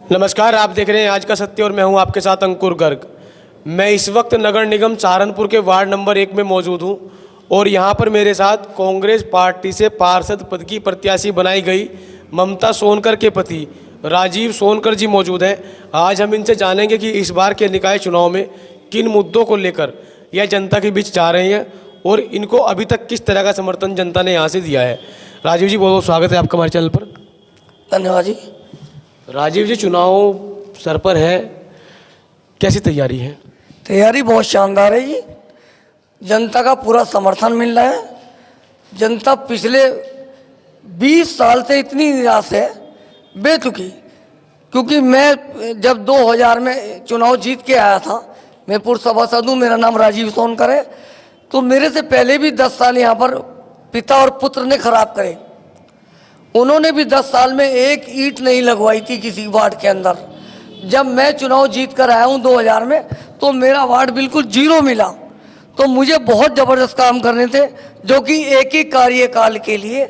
नमस्कार, आप देख रहे हैं आज का सत्य और मैं हूं आपके साथ अंकुर गर्ग। मैं इस वक्त नगर निगम सहारनपुर के वार्ड नंबर 1 में मौजूद हूं और यहां पर मेरे साथ कांग्रेस पार्टी से पार्षद पद की प्रत्याशी बनाई गई ममता सोनकर के पति राजीव सोनकर जी मौजूद हैं। आज हम इनसे जानेंगे कि इस बार के निकाय चुनाव में किन मुद्दों को लेकर यह जनता के बीच जा रहे हैं और इनको अभी तक किस तरह का समर्थन जनता ने यहाँ से दिया है। राजीव जी, बहुत बहुत स्वागत है आपका हमारे चैनल पर। धन्यवाद जी। राजीव जी, चुनाव सर पर है, कैसी तैयारी है? तैयारी बहुत शानदार है जी। जनता का पूरा समर्थन मिल रहा है। जनता पिछले 20 साल से इतनी निराश है, बेतुकी, क्योंकि मैं जब 2000 में चुनाव जीत के आया था, मैं पूर्व सभासद हूँ, मेरा नाम राजीव सोनकर है, तो मेरे से पहले भी 10 साल यहाँ पर पिता और पुत्र ने खराब करे। उन्होंने भी 10 साल में एक ईंट नहीं लगवाई थी किसी वार्ड के अंदर। जब मैं चुनाव जीत कर आया हूँ 2000 में, तो मेरा वार्ड बिल्कुल जीरो मिला। तो मुझे बहुत ज़बरदस्त काम करने थे, जो कि एक ही कार्यकाल के लिए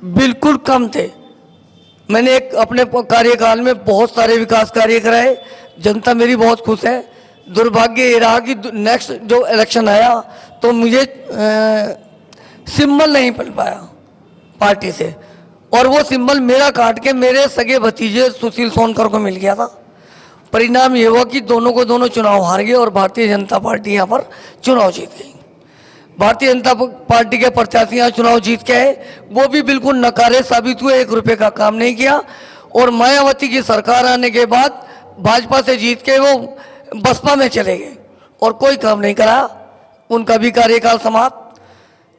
बिल्कुल कम थे। मैंने अपने कार्यकाल में बहुत सारे विकास कार्य कराए। जनता मेरी बहुत खुश है। दुर्भाग्य ये रहा कि नेक्स्ट जो इलेक्शन आया तो मुझे सिंबल नहीं मिल पाया पार्टी से, और वो सिंबल मेरा काट के मेरे सगे भतीजे सुशील सोनकर को मिल गया था। परिणाम ये हुआ कि दोनों को दोनों चुनाव हार गए और भारतीय जनता पार्टी यहाँ पर चुनाव जीत गई। भारतीय जनता पार्टी के प्रत्याशी यहाँ चुनाव जीत के आए, वो भी बिल्कुल नकारे साबित हुए, 1 रुपये का काम नहीं किया। और मायावती की सरकार आने के बाद भाजपा से जीत के वो बसपा में चले गए और कोई काम नहीं करा, उनका भी कार्यकाल समाप्त।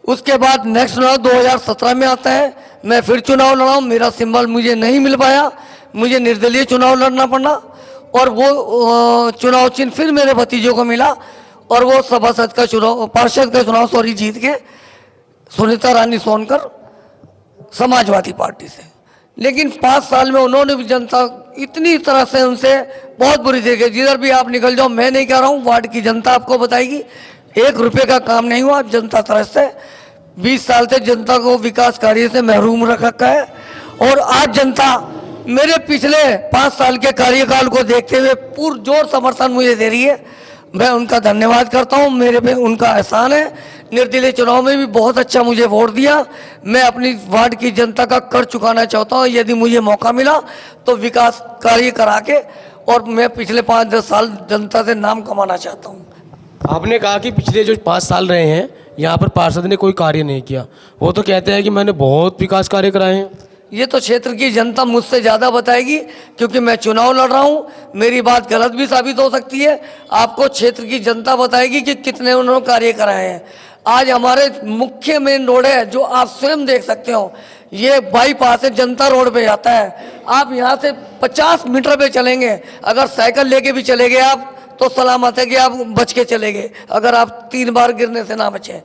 उसके बाद नेक्स्ट चुनाव 2017 में आता है, मैं फिर चुनाव लड़ा, मेरा सिंबल मुझे नहीं मिल पाया, मुझे निर्दलीय चुनाव लड़ना पड़ा और वो चुनाव चिन्ह फिर मेरे भतीजों को मिला और वो सभासद का चुनाव, पार्षद का चुनाव जीत के सुनीता रानी सोनकर समाजवादी पार्टी से। लेकिन 5 साल में उन्होंने भी जनता इतनी तरह से उनसे बहुत बुरी तरीके, जिधर भी आप निकल जाओ, मैं नहीं कह रहा हूँ, वार्ड की जनता आपको बताएगी, 1 रुपये का काम नहीं हुआ। जनता तरह से 20 साल से जनता को विकास कार्य से महरूम रख रखा है। और आज जनता मेरे पिछले 5 साल के कार्यकाल को देखते हुए पुरजोर समर्थन मुझे दे रही है। मैं उनका धन्यवाद करता हूं, मेरे पे उनका एहसान है। निर्दलीय चुनाव में भी बहुत अच्छा मुझे वोट दिया। मैं अपनी वार्ड की जनता का कर चुकाना चाहता हूं। यदि मुझे मौका मिला तो विकास कार्य करा के, और मैं पिछले 5-10 साल जनता से नाम कमाना चाहता हूँ। आपने कहा कि पिछले जो 5 साल रहे हैं यहाँ पर पार्षद ने कोई कार्य नहीं किया। वो तो कहते हैं कि मैंने बहुत विकास कार्य कराए हैं। ये तो क्षेत्र की जनता मुझसे ज़्यादा बताएगी, क्योंकि मैं चुनाव लड़ रहा हूँ। मेरी बात गलत भी साबित हो सकती है। आपको क्षेत्र की जनता बताएगी कि कितने उन्होंने कार्य कराए हैं। आज हमारे मुख्य मेन रोड है, जो आप स्वयं देख सकते हो, ये बाईपास से जनता रोड पे जाता है। आप यहाँ से 50 मीटर पे चलेंगे, अगर साइकिल लेके भी चले गए आप तो सलामत है कि आप बच के चले गए, अगर आप 3 बार गिरने से ना बचे।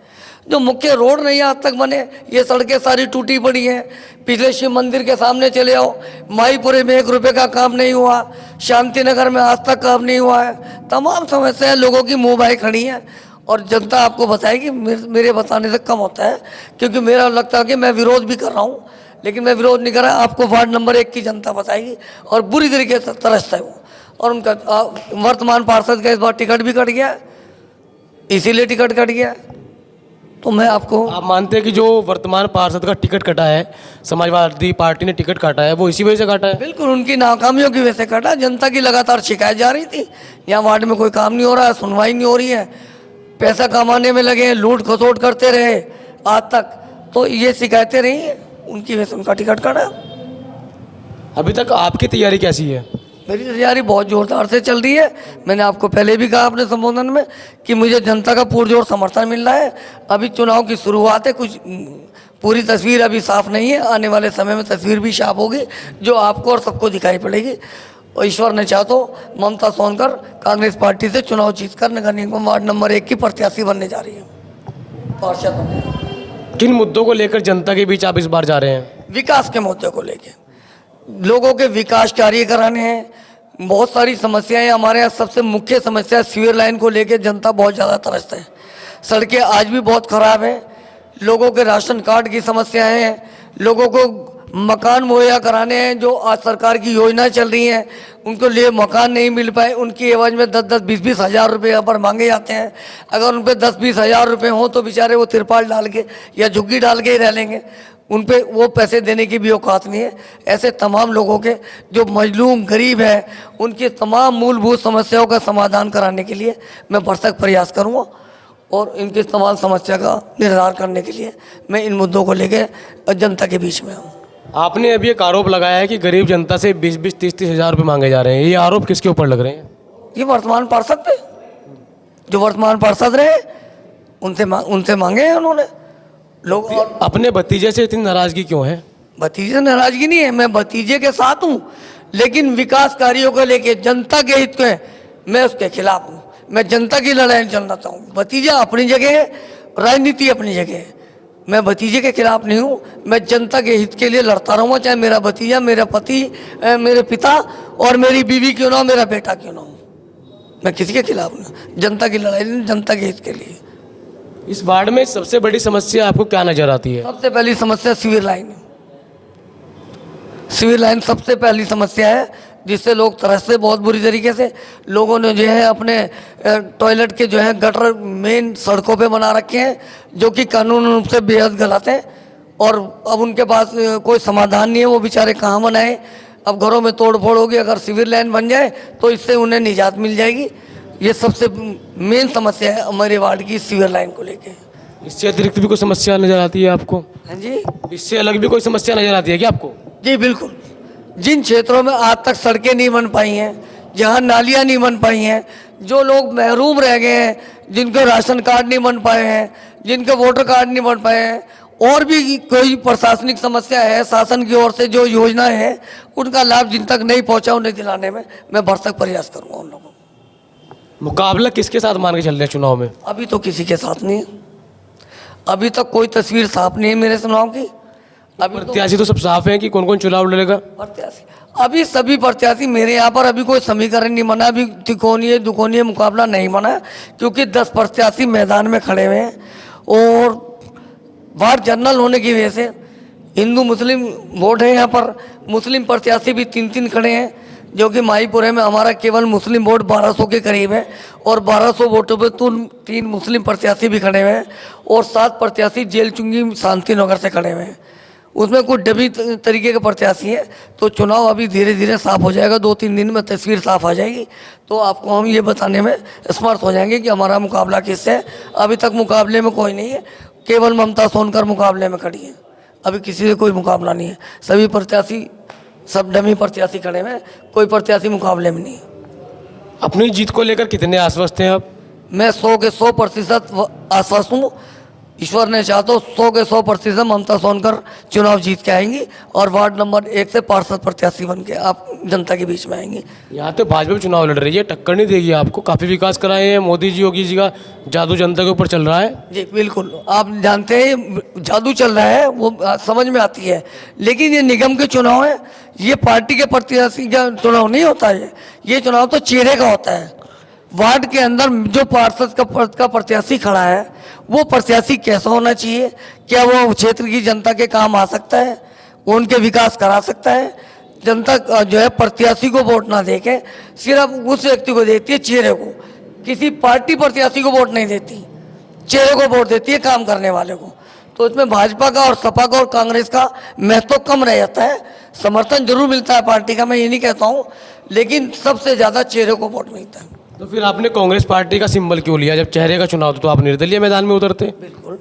जो मुख्य रोड नहीं आज तक बने, ये सड़कें सारी टूटी पड़ी हैं। पिछले शिव मंदिर के सामने चले आओ, माईपुरे में 1 रुपये का काम नहीं हुआ, शांति नगर में आज तक काम नहीं हुआ है। तमाम समस्याएं लोगों की मुँह भाई खड़ी हैं और जनता आपको बताएगी। मेरे बताने से कम होता है, क्योंकि मेरा लगता है कि मैं विरोध भी कर रहा हूँ, लेकिन मैं विरोध नहीं कर रहा। आपको वार्ड नंबर 1 की जनता बताएगी और बुरी तरीके से तरसता है वो। और उनका वर्तमान पार्षद का इस बार टिकट भी कट गया, इसीलिए टिकट कट गया। तो मैं आपको, आप मानते हैं कि जो वर्तमान पार्षद का टिकट कटा है, समाजवादी पार्टी ने टिकट काटा है, वो इसी वजह से काटा है? बिल्कुल उनकी नाकामियों की वजह से कटा। जनता की लगातार शिकायत जा रही थी, यहाँ वार्ड में कोई काम नहीं हो रहा है, सुनवाई नहीं हो रही है, पैसा कमाने में लगे हैं, लूट खसोट करते रहे आज तक, तो ये शिकायतें रही हैं, उनकी वजह से उनका टिकट कटा। अभी तक आपकी तैयारी कैसी है? मेरी तैयारी बहुत ज़ोरदार से चल रही है। मैंने आपको पहले भी कहा अपने संबोधन में कि मुझे जनता का पुरजोर समर्थन मिल रहा है। अभी चुनाव की शुरुआत है, कुछ पूरी तस्वीर अभी साफ नहीं है। आने वाले समय में तस्वीर भी साफ होगी, जो आपको और सबको दिखाई पड़ेगी। और ईश्वर ने चाहा तो ममता सोनकर कांग्रेस पार्टी से चुनाव जीतकर नगर निगम वार्ड नंबर 1 की प्रत्याशी बनने जा रही है, पार्षद बनने। किन मुद्दों को लेकर जनता के बीच आप इस बार जा रहे हैं? विकास के मुद्दे को लेकर, लोगों के विकास कार्य कराने हैं। बहुत सारी समस्याएं हमारे यहाँ। सबसे मुख्य समस्या सीवर लाइन को लेकर जनता बहुत ज़्यादा तरसता है। सड़कें आज भी बहुत ख़राब हैं। लोगों के राशन कार्ड की समस्याएं हैं। लोगों को मकान मुहैया कराने हैं, जो आज सरकार की योजनाएं चल रही हैं उनको लिए मकान नहीं मिल पाए, उनकी एवज में 10-10, 20-20 हज़ार रुपये यहाँ पर मांगे जाते हैं। अगर उन पर 10-20 हज़ार रुपये हों तो बेचारे वो तिरपाल डाल के या झुग्गी डाल के ही रह लेंगे, उन पे वो पैसे देने की भी औकात नहीं है। ऐसे तमाम लोगों के जो मजलूम गरीब हैं उनकी तमाम मूलभूत समस्याओं का समाधान कराने के लिए मैं भरसक प्रयास करूँगा और इनकी तमाम समस्या का निराकरण करने के लिए मैं इन मुद्दों को लेकर जनता के बीच में हूँ। आपने अभी एक आरोप लगाया है कि गरीब जनता से 20-20, 30-30 हज़ार रुपये मांगे जा रहे हैं। ये आरोप किसके ऊपर लग रहे हैं? ये वर्तमान पार्षद पे, जो वर्तमान पार्षद रहे उनसे मांगे हैं उन्होंने लोग। और अपने भतीजे से इतनी नाराज़गी क्यों है? भतीजे से नाराजगी नहीं है, मैं भतीजे के साथ हूँ, लेकिन विकास कार्यों को लेके जनता के हित में मैं उसके खिलाफ हूँ। मैं जनता की लड़ाई चलना चाहूँ। भतीजा अपनी जगह है, राजनीति अपनी जगह है। मैं भतीजे के खिलाफ नहीं हूँ, मैं जनता के हित के लिए लड़ता रहूँगा, चाहे मेरा भतीजा, मेरा पति, मेरे पिता और मेरी बीवी क्यों ना हो, मेरा बेटा क्यों ना हो। मैं किसी के खिलाफ नहीं, जनता की लड़ाई, जनता के हित के लिए। इस वार्ड में सबसे बड़ी समस्या आपको क्या नज़र आती है? सबसे पहली समस्या सीवर लाइन है। सीवर लाइन सबसे पहली समस्या है, जिससे लोग तरसते बहुत बुरी तरीके से। लोगों ने जो है अपने टॉयलेट के जो है गटर मेन सड़कों पे बना रखे हैं, जो कि कानून रूप से बेहद गलत है और अब उनके पास कोई समाधान नहीं है। वो बेचारे कहाँ बनाए? अब घरों में तोड़ फोड़ होगी, अगर सीवर लाइन बन जाए तो इससे उन्हें निजात मिल जाएगी। ये सबसे मेन समस्या है हमारे वार्ड की, सीवर लाइन को लेके। इससे अतिरिक्त भी कोई समस्या नज़र आती है आपको? हाँ जी, इससे अलग भी कोई समस्या नज़र आती है क्या आपको? जी बिल्कुल। जिन क्षेत्रों में आज तक सड़कें नहीं बन पाई हैं, जहां नालियां नहीं बन पाई हैं, जो लोग महरूम रह गए हैं, जिनके राशन कार्ड नहीं बन पाए हैं, जिनके वोटर कार्ड नहीं बन पाए हैं, और भी कोई प्रशासनिक समस्या है, शासन की ओर से जो योजनाएं हैं उनका लाभ जिन तक नहीं पहुंचा उन्हें दिलाने में मैं भरसक प्रयास करूँगा उन लोगों को। मुकाबला किसके साथ मान के चल रहे हैं चुनाव में? अभी तो किसी के साथ नहीं है, अभी तक कोई तस्वीर साफ नहीं है मेरे चुनाव की। अभी प्रत्याशी तो सब साफ है कि कौन कौन चुनाव लड़ेगा? प्रत्याशी अभी सभी प्रत्याशी मेरे यहाँ पर अभी कोई समीकरण नहीं बना, अभी तिकोनीय दुकोनीय मुकाबला नहीं बना, क्योंकि 10 प्रत्याशी मैदान में खड़े हुए हैं और वार्ड जनरल होने की वजह से हिंदू मुस्लिम वोट है। यहाँ पर मुस्लिम प्रत्याशी भी 3-3 खड़े हैं, जो कि माहीपुरे में हमारा केवल मुस्लिम वोट 1200 के करीब है और 1200 वोटों पे 3 मुस्लिम प्रत्याशी भी खड़े हुए हैं और 7 प्रत्याशी जेल चुंगी शांति नगर से खड़े हुए हैं। उसमें कुछ डबी तरीके के प्रत्याशी हैं। तो चुनाव अभी धीरे धीरे साफ हो जाएगा, 2-3 दिन में तस्वीर साफ आ जाएगी, तो आपको हम ये बताने में समर्थ हो जाएंगे कि हमारा मुकाबला किससे है। अभी तक मुकाबले में कोई नहीं है, केवल ममता सोनकर मुकाबले में खड़ी है, अभी किसी से कोई मुकाबला नहीं है। सभी प्रत्याशी सब डमी प्रत्याशी खड़े हैं, कोई प्रत्याशी मुकाबले में नहीं है। अपनी जीत को लेकर कितने आश्वस्त हैं आप? मैं 100 के 100% आश्वस्त हूँ। ईश्वर ने चाहा तो 100 के 100% ममता सोनकर चुनाव जीत के आएंगी और वार्ड नंबर 1 से पार्षद प्रत्याशी बन के आप जनता के बीच में आएंगी। यहाँ तो भाजपा भी चुनाव लड़ रही है, टक्कर नहीं देगी आपको। काफ़ी विकास कराए हैं मोदी जी, योगी जी का जादू जनता के ऊपर चल रहा है। जी बिल्कुल, आप जानते हैं जादू चल रहा है, वो समझ में आती है, लेकिन ये निगम के चुनाव है, ये पार्टी के प्रत्याशी का चुनाव नहीं होता है। ये चुनाव तो चेहरे का होता है। वार्ड के अंदर जो पार्षद का पद का प्रत्याशी खड़ा है, वो प्रत्याशी कैसा होना चाहिए? क्या वो क्षेत्र की जनता के काम आ सकता है? वो उनके विकास करा सकता है? जनता जो है प्रत्याशी को वोट ना देके सिर्फ उस व्यक्ति को देती है, चेहरे को। किसी पार्टी प्रत्याशी को वोट नहीं देती, चेहरे को वोट देती है, काम करने वाले को। तो इसमें भाजपा का और सपा का और कांग्रेस का महत्व कम रह जाता है। समर्थन जरूर मिलता है पार्टी का, मैं ये नहीं कहता हूँ, लेकिन सबसे ज़्यादा चेहरे को वोट मिलता है। तो फिर आपने कांग्रेस पार्टी का सिंबल क्यों लिया? जब चेहरे का चुनाव था तो आप निर्दलीय मैदान में उतरते। बिल्कुल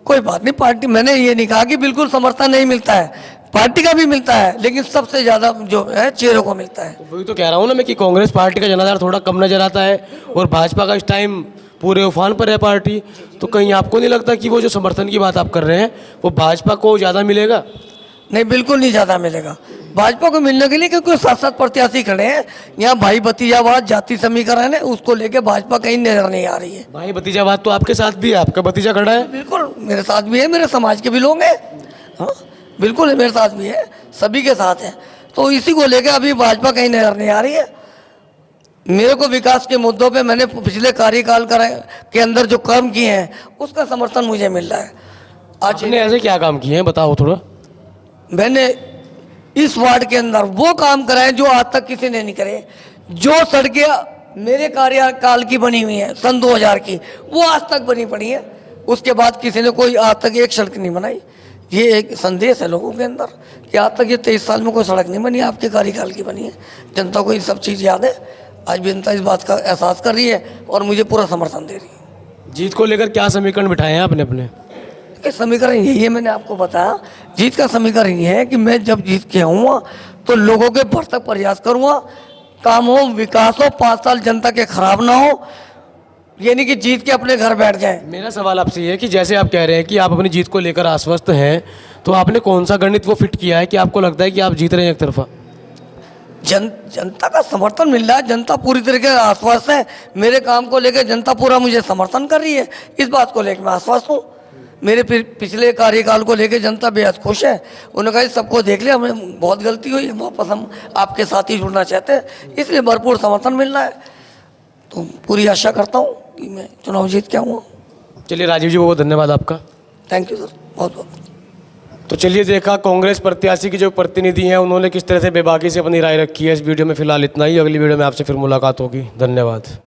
कोई बात नहीं, पार्टी मैंने ये नहीं कहा कि बिल्कुल समर्थन नहीं मिलता है, पार्टी का भी मिलता है, लेकिन सबसे ज़्यादा जो है चेहरों को मिलता है। तो वही तो कह रहा हूँ ना मैं कि कांग्रेस पार्टी का जनाधार थोड़ा कम नजर आता है और भाजपा का इस टाइम पूरे उफान पर है पार्टी। तो कहीं आपको नहीं लगता कि वो जो समर्थन की बात आप कर रहे हैं वो भाजपा को ज़्यादा मिलेगा? नहीं, बिल्कुल नहीं ज़्यादा मिलेगा भाजपा को मिलने के लिए, क्योंकि 7 प्रत्याशी खड़े हैं। यहाँ भाई भतीजावाद जाति समीकरण है, उसको लेके भाजपा कहीं नजर नहीं आ रही है। भाई भतीजावाद तो आपके साथ भी है, आपका भतीजा खड़ा है। बिल्कुल मेरे साथ भी है, मेरे समाज के भी लोग हैं। हाँ बिल्कुल मेरे साथ भी है, सभी के साथ है। तो इसी को लेकर अभी भाजपा कहीं नजर नहीं आ रही है। मेरे को विकास के मुद्दों पे मैंने पिछले कार्यकाल के अंदर जो काम किए हैं उसका समर्थन मुझे मिल रहा है। आपने ऐसे क्या काम किए हैं बताओ थोड़ा। मैंने इस वार्ड के अंदर वो काम कराएं जो आज तक किसी ने नहीं करे। जो सड़कें मेरे कार्यकाल की बनी हुई हैं सन 2000 की, वो आज तक बनी पड़ी है। उसके बाद किसी ने कोई आज तक एक सड़क नहीं बनाई। ये एक संदेश है लोगों के अंदर कि आज तक ये 23 साल में कोई सड़क नहीं बनी, आपके कार्यकाल की बनी है। जनता को ये सब चीज़ याद है। आज भी जनता इस बात का एहसास कर रही है और मुझे पूरा समर्थन दे रही है। जीत को लेकर क्या समीकरण बिठाए हैं आपने अपने? कि समीकरण यही है, मैंने आपको बताया। जीत का समीकरण ये है कि मैं जब जीत के आऊँगा तो लोगों के भर तक प्रयास करूँगा, काम हो, विकास हो, 5 साल जनता के खराब ना हो, यानी कि जीत के अपने घर बैठ जाए। मेरा सवाल आपसे ये है कि जैसे आप कह रहे हैं कि आप अपनी जीत को लेकर आश्वस्त हैं, तो आपने कौन सा गणित वो फिट किया है कि आपको लगता है कि आप जीत रहे हैं एक तरफा? जनता का समर्थन मिल रहा है। जनता पूरी तरीके से आश्वस्त है। मेरे काम को लेकर जनता पूरा मुझे समर्थन कर रही है। इस बात को लेकर मैं आश्वस्त हूँ। मेरे पिछले कार्यकाल को लेकर जनता बेहद खुश है। उन्होंने कहा सबको देख लिया, हमें बहुत गलती हुई, वापस हम आपके साथ ही जुड़ना चाहते हैं, इसलिए भरपूर समर्थन मिल रहा है। तो पूरी आशा करता हूँ कि मैं चुनाव जीत के आऊँगा। चलिए राजीव जी, बहुत धन्यवाद आपका। थैंक यू सर, बहुत बहुत। तो चलिए देखा कांग्रेस प्रत्याशी की जो प्रतिनिधि हैं उन्होंने किस तरह से बेबाकी से अपनी राय रखी है। इस वीडियो में फिलहाल इतना ही। अगली वीडियो में आपसे फिर मुलाकात होगी। धन्यवाद।